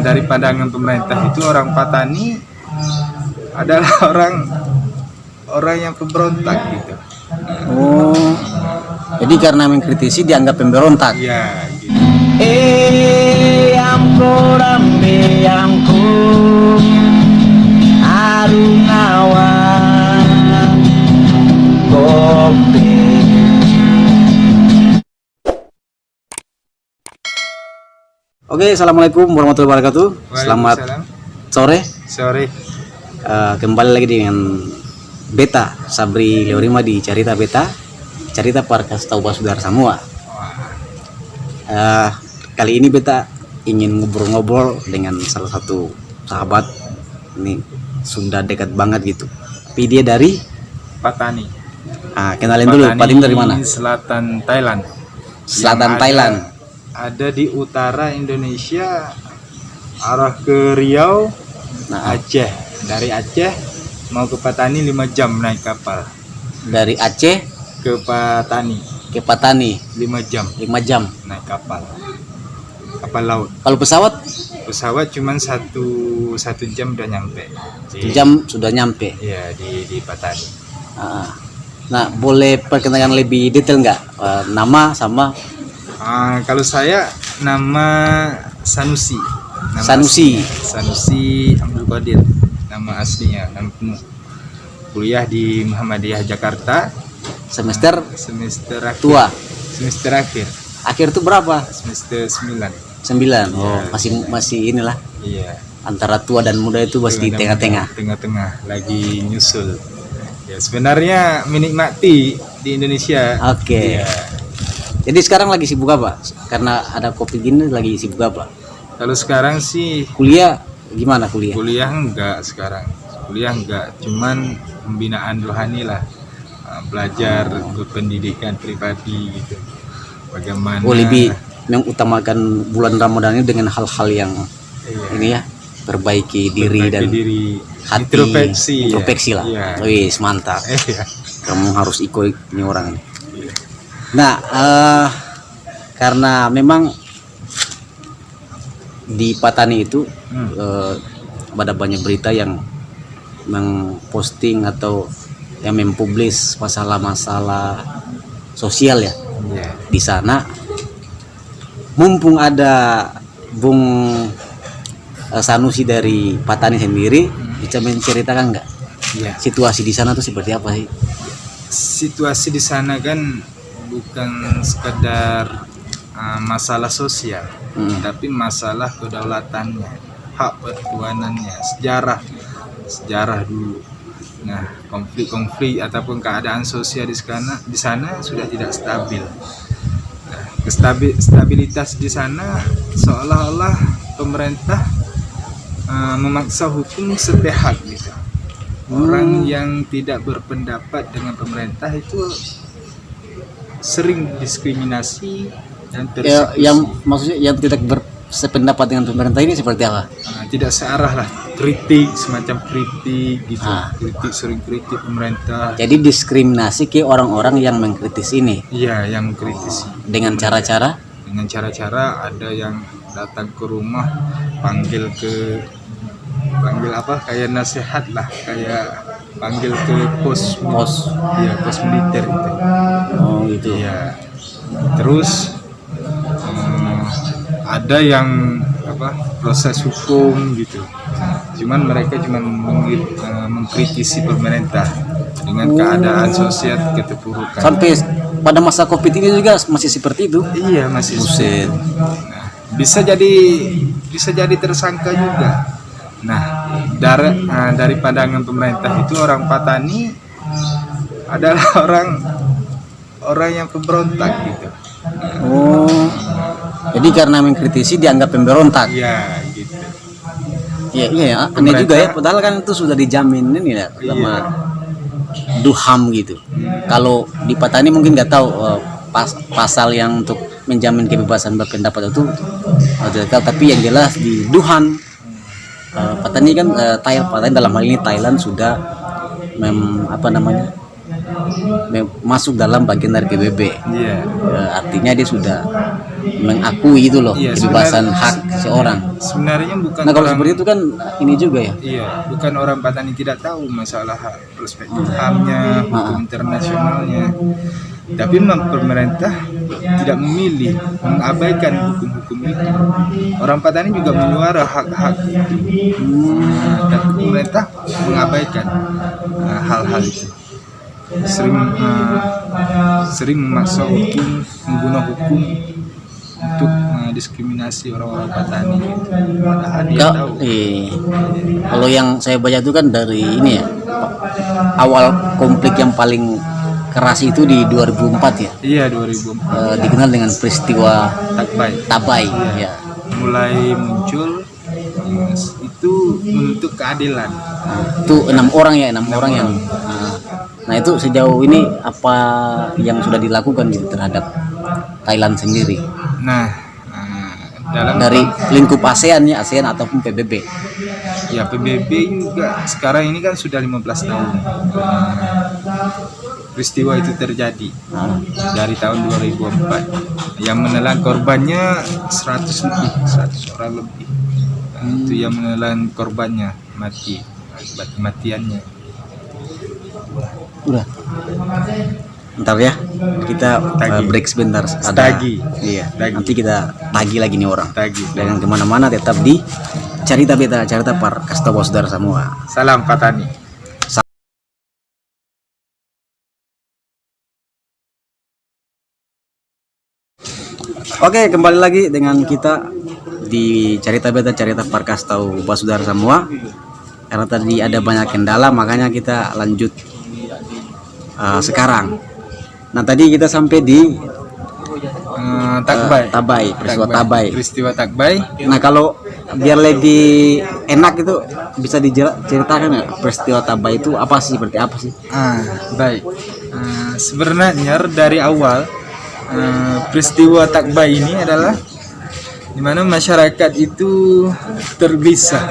dari pandangan pemerintah itu orang Patani adalah orang yang pemberontak gitu. Oh, jadi karena mengkritisi dianggap pemberontak. Ya, gitu. Oke, assalamualaikum warahmatullahi wabarakatuh. Selamat Waalaikumsalam. sore. Sore. Kembali lagi dengan Beta Sabri Leorima di Carita Beta, Carita Parkas Tau Basudar Samua. Kali ini Beta ingin ngobrol-ngobrol dengan salah satu sahabat. Ini sudah dekat banget gitu. Tapi dia dari Patani. kenalin dulu, Patani dari mana? Selatan Thailand. Selatan Yang Thailand. Ada di utara Indonesia, arah ke Riau, Aceh. Dari Aceh mau ke Patani 5 jam naik kapal. Dari Aceh Ke Patani ke Patani 5 jam 5 jam. naik kapal laut. Kalau Pesawat cuman satu jam udah nyampe. 1 jam sudah nyampe. Iya, di Patani. Nah, boleh perkenalkan lebih detail nggak nama sama Kalau saya nama Sanusi. Sanusi. Sanusi Abdul Qadir. Nama aslinya, nama penuh. Kuliah di Muhammadiyah Jakarta. semester Semester akhir. tua? Semester akhir. Akhir itu berapa? Semester 9. 9. Oh, Iya. masih inilah Iya. antara tua dan muda itu masih di tengah-tengah. Tengah-tengah lagi nyusul. Ya, sebenarnya menikmati di Indonesia. Oke. Iya. Jadi sekarang lagi sibuk apa? Karena ada kopi gini lagi sibuk apa? Kalau sekarang sih Kuliah gimana kuliah? kuliah enggak sekarang. Kuliah enggak, cuman pembinaan rohani lah. Belajar berpendidikan pribadi gitu. Bagaimana Oh, lebih mengutamakan bulan Ramadan ini dengan hal-hal yang iya, ini ya, perbaiki diri perbaiki dan diri, hati, introspeksi lah. Iya. Wih, mantap. Iya. Kamu harus ikut ini orang nih. Iya. Nah, karena memang di Patani itu ada banyak berita yang memposting atau yang mempublis masalah-masalah sosial ya Iya. di sana. Mumpung ada Bung Sanusi dari Patani sendiri, bisa menceritakan nggak Iya. situasi di sana tuh seperti apa sih? Situasi di sana kan bukan sekedar masalah sosial, tapi masalah kedaulatannya, hak pertuanannya, sejarah dulu. Nah, konflik-konflik ataupun keadaan sosial di sana sudah tidak stabil. Nah, stabilitas di sana seolah-olah pemerintah memaksa hukum sepihak gitu. Orang yang tidak berpendapat dengan pemerintah itu sering diskriminasi dan persekusi. Yang maksudnya yang tidak bersependapat dengan pemerintah ini seperti apa? Tidak searah lah, semacam kritik gitu. Sering kritik pemerintah. Jadi diskriminasi ke orang-orang yang mengkritis ini. Iya, yang mengkritisi. Dengan cara-cara Ada yang datang ke rumah, panggil apa, kayak nasihat lah, kayak panggil ke pos militer gitu. Oh gitu. Iya. Terus ada yang proses hukum gitu. Cuman mereka mengkritisi pemerintah dengan keadaan sosial keterpurukan. Sampai pada masa Covid ini juga masih seperti itu. Iya, masih. Buset. Nah, bisa jadi tersangka juga. Nah, dari pandangan pemerintah itu orang Patani adalah orang yang pemberontak gitu. Oh. Jadi karena mengkritisi dianggap pemberontak. Iya, gitu. Iya, aneh juga ya. Padahal kan itu sudah dijamin ini ya sama Duham gitu. Kalau di Patani mungkin nggak tahu pasal yang untuk menjamin kebebasan berpendapat itu tapi yang jelas di Duhan Patani kan Patani dalam hal ini Thailand sudah masuk dalam bagian dari PBB. Iya. Artinya dia sudah mengakui itu loh, Iya, kebebasan hak seorang. Sebenarnya bukan Nah kalau orang, seperti itu kan ini juga ya. iya, bukan orang Patani tidak tahu masalah perspektif HAM-nya, hukum internasionalnya. Tapi memang pemerintah tidak memilih, mengabaikan hukum-hukum itu. Orang Patani juga menyuara hak-hak itu. Tapi pemerintah mengabaikan hal-hal itu. Sering memaksa hukum, menggunakan hukum untuk diskriminasi orang-orang Patani. Padahal dia tahu. Kalau yang saya baca itu kan dari ini ya, awal konflik yang paling keras itu di 2004 ya. Iya, 2004. Dikenal dengan peristiwa Tabai. ya. Mulai muncul itu menuntut keadilan. Itu 6 orang ya, 6 orang yang. Nah itu sejauh ini apa yang sudah dilakukan gitu terhadap Thailand sendiri? Nah, dalam Dari lingkup ASEAN ya, ASEAN ataupun PBB. ya PBB juga sekarang ini kan sudah 15 tahun. Peristiwa itu terjadi dari tahun 2004 yang menelan korbannya 100 orang lebih. Itu yang menelan korbannya mati akibat kematiannya. Udah. Ntar ya, kita Tagi. break sebentar. Tagi. Iya. Tagi. Nanti kita tagi lagi nih orang. Tagi. Jangan kemana-mana, tetap di Carita Beta, Carita Par Kastawa Saudara semua. Salam Patani. Oke, kembali lagi dengan kita di Carita Beta, Carita Par Kastawa Saudara semua. Karena tadi ada banyak kendala, makanya kita lanjut sekarang. Nah, tadi kita sampai di Tabai. Peristiwa Tabai. Nah, kalau biar lebih enak itu bisa diceritakan nggak peristiwa Tabai itu apa sih, seperti apa sih? Baik. Sebenarnya dari awal peristiwa Tabai ini adalah di mana masyarakat itu terpisah,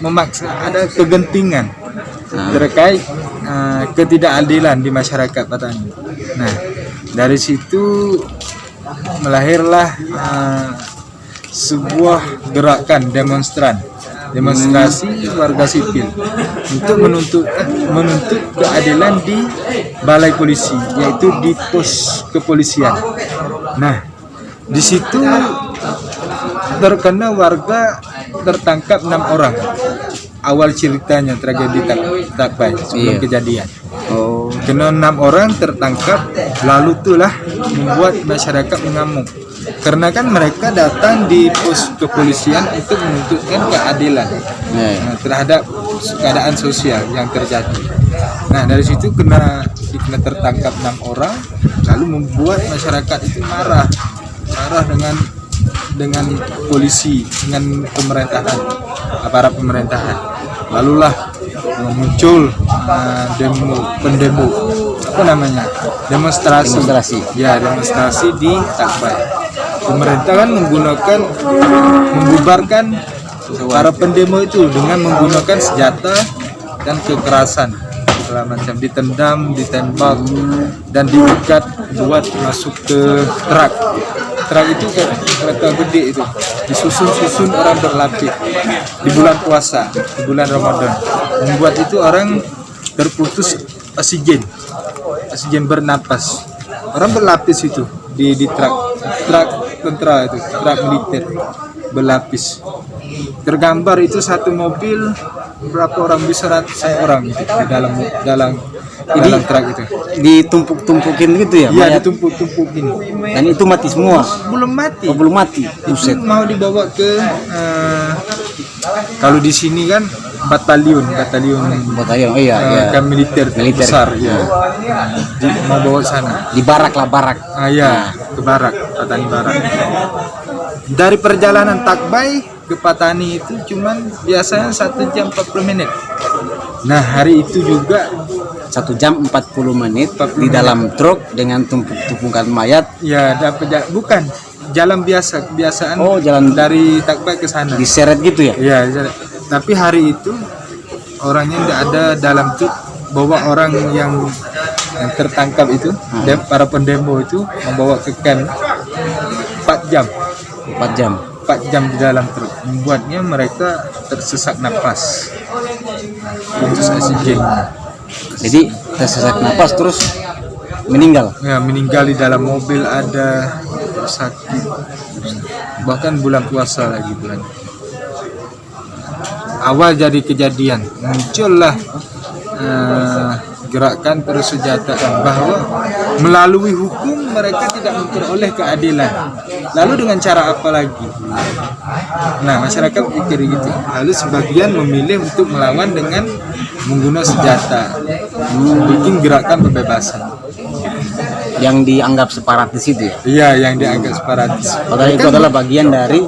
memaksa, ada kegentingan terkait ketidakadilan di masyarakat Patani. Nah, dari situ melahirlah sebuah gerakan demonstrasi warga sipil untuk menuntut keadilan di balai polisi, yaitu di pos kepolisian. Nah, di situ terkena warga tertangkap 6 orang. Awal ceritanya tragedi Tabai sebelum kejadian. Kena 6 orang tertangkap, lalu itulah membuat masyarakat mengamuk. Karena kan mereka datang di pos kepolisian untuk menuntutkan keadilan terhadap keadaan sosial yang terjadi. Nah, dari situ kena tertangkap 6 orang, lalu membuat masyarakat itu marah dengan polisi, dengan pemerintahan, aparat pemerintahan. Lalulah muncul demonstrasi di Tabai. Pemerintah kan membubarkan para pendemo itu dengan menggunakan senjata dan kekerasan segala macam, ditendang, ditembak, dan diikat buat masuk ke truk itu, kereta gede itu, disusun orang berlapis di bulan puasa, di bulan Ramadan, membuat itu orang terputus oksigen bernapas. Orang berlapis itu di truk tentara itu, truk militer berlapis. Tergambar itu satu mobil berapa orang, bisa ratusan orang itu di dalam truk itu. Ditumpuk-tumpukin gitu ya? Iya, ditumpuk-tumpukin. Dan itu mati semua? Belum mati. Oh, belum mati. Itu mau dibawa ke kalau di sini kan batalion iya. Kan militer besar ya. Mau bawa sana. Di barak. Ke barak, Patani Barak. Dari perjalanan Tabai ke Patani itu cuman biasanya 1 jam 40 menit. Nah, hari itu juga 1 jam 40 menit di dalam truk dengan tumpukan mayat. Ya, bukan jalan kebiasaan. Jalan dari Tabai ke sana. Diseret gitu ya? Iya, tapi hari itu orangnya tidak ada dalam truk, bawa orang yang yang tertangkap itu, para pendemo itu membawa ke camp 4 jam. 4 jam. 4 jam di dalam truk, membuatnya mereka tersesak napas, putus oksigen. Jadi tersesak napas terus meninggal. Ya, meninggal di dalam mobil ada, sakit, bahkan bulan puasa lagi bulan. Awal jadi kejadian muncullah gerakan persenjataan bahwa melalui hukum mereka tidak memperoleh keadilan. Lalu dengan cara apa lagi? Nah, masyarakat pikir gitu. Lalu sebagian memilih untuk melawan dengan menggunakan senjata, bikin gerakan pembebasan. Yang dianggap separatis itu ya? Iya, yang dianggap separatis. Padahal itu adalah bagian dari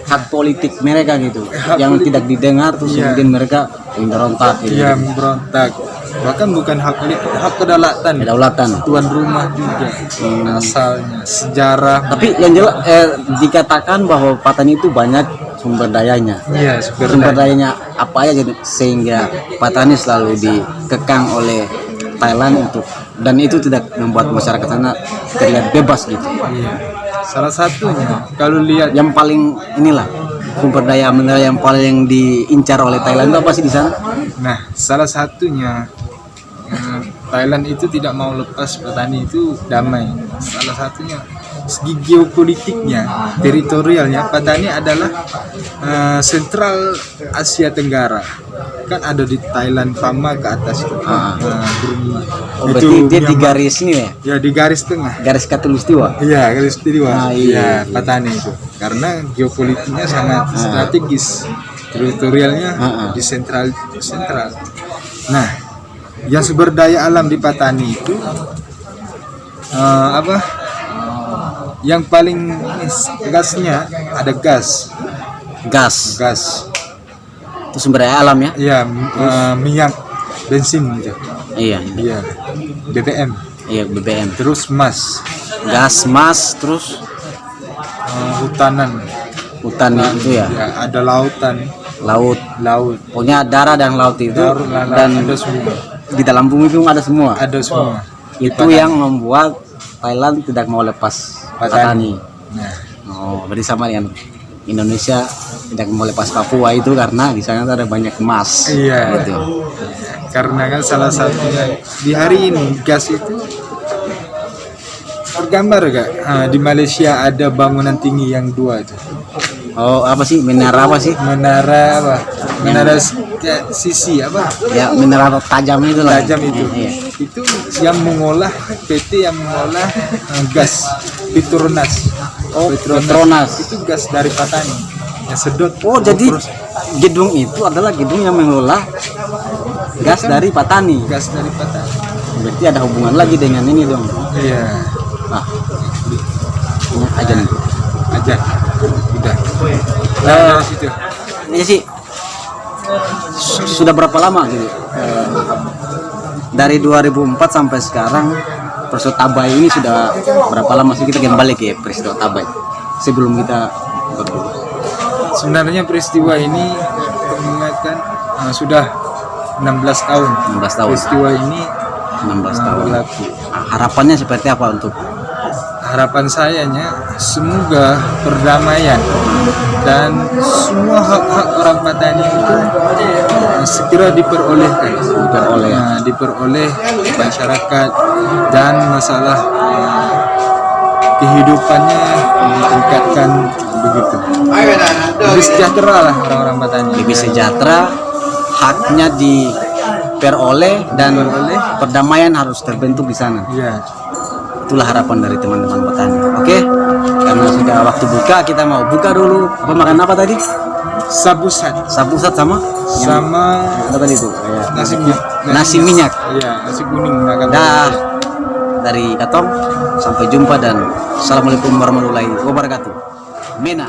hak politik mereka gitu, yang tidak didengar terus kemudian mereka memberontak gitu. Iya, memberontak. Bahkan bukan hak politik, hak kedaulatan. Tuan rumah juga asalnya, sejarah. Tapi yang jelas dikatakan bahwa Patani itu banyak sumber dayanya. Iya, sumber dayanya apa aja sehingga Patani selalu dikekang oleh Thailand dan itu tidak membuat masyarakat sana terlihat bebas gitu. Iya. Salah satunya kalau lihat yang paling inilah sumber daya mineral yang paling diincar oleh Thailand itu apa sih di sana? Nah, salah satunya Thailand itu tidak mau lepas petani itu damai. Salah satunya segi geopolitiknya, teritorialnya, petani adalah sentral Asia Tenggara. Kan ada di Thailand, Pama ke atas itu. Burma. Oh, berarti dia di garis ini ya? Ya, di garis tengah. Garis Khatulistiwa. Iya, garis Khatulistiwa. Iya, petani itu. Karena geopolitiknya sangat strategis. Teritorialnya di sentral. Nah, yang sumber daya alam di Patani itu yang paling gasnya ada gas itu sumber daya alam ya? Iya, minyak, bensin gitu. Iya, BBM. Iya, BBM. Terus gas, terus hutan itu ya? Ya, ada laut. Pokoknya darat dan laut itu dan ada semua. Di dalam bumi itu ada semua. Itu yang membuat Thailand tidak mau lepas Patani. Nah, berarti sama dengan Indonesia tidak mau lepas Papua itu karena di sana ada banyak emas. Iya. Gitu. Karena kan salah satunya di hari ini gas itu tergambar gak? Di Malaysia ada bangunan tinggi yang 2 itu. Oh, apa sih? Menara apa sih? Menara sisi apa? Ya, menara tajam itu lah. Tajam itu. Iya. Itu yang mengolah PT yang mengolah gas Petronas. Oh, Petronas. Itu gas dari Patani. Yang sedot. Oh, jadi gedung itu adalah gedung yang mengelola gas dari Patani. Gas dari Patani. Berarti ada hubungan lagi dengan ini dong. Iya. Aja nih. Udah. Situ. Ini sih sudah berapa lama gitu? Dari 2004 sampai sekarang peristiwa Tabai ini sudah berapa lama sih kita kembali ke peristiwa Tabai sebelum kita sebenarnya peristiwa ini mengingatkan sudah 16 tahun. Peristiwa ini 16 tahun. Berlaku. Harapannya seperti apa untuk? Harapan sayanya semoga perdamaian dan semua hak-hak orang Patani itu segera diperolehkan. Diperoleh masyarakat dan masalah kehidupannya ditingkatkan begitu. Lebih sejahtera lah orang-orang Patani. Lebih sejahtera, haknya diperoleh dan perdamaian harus terbentuk di sana. Iya. Itulah harapan dari teman-teman petani. Oke, karena sudah waktu buka, kita mau buka dulu. Apa makan apa tadi? Sabusat sama apa tadi itu? Nasi minyak. Iya, nasi kuning. Dah dari Katong, sampai jumpa dan assalamualaikum warahmatullahi wabarakatuh. Mena.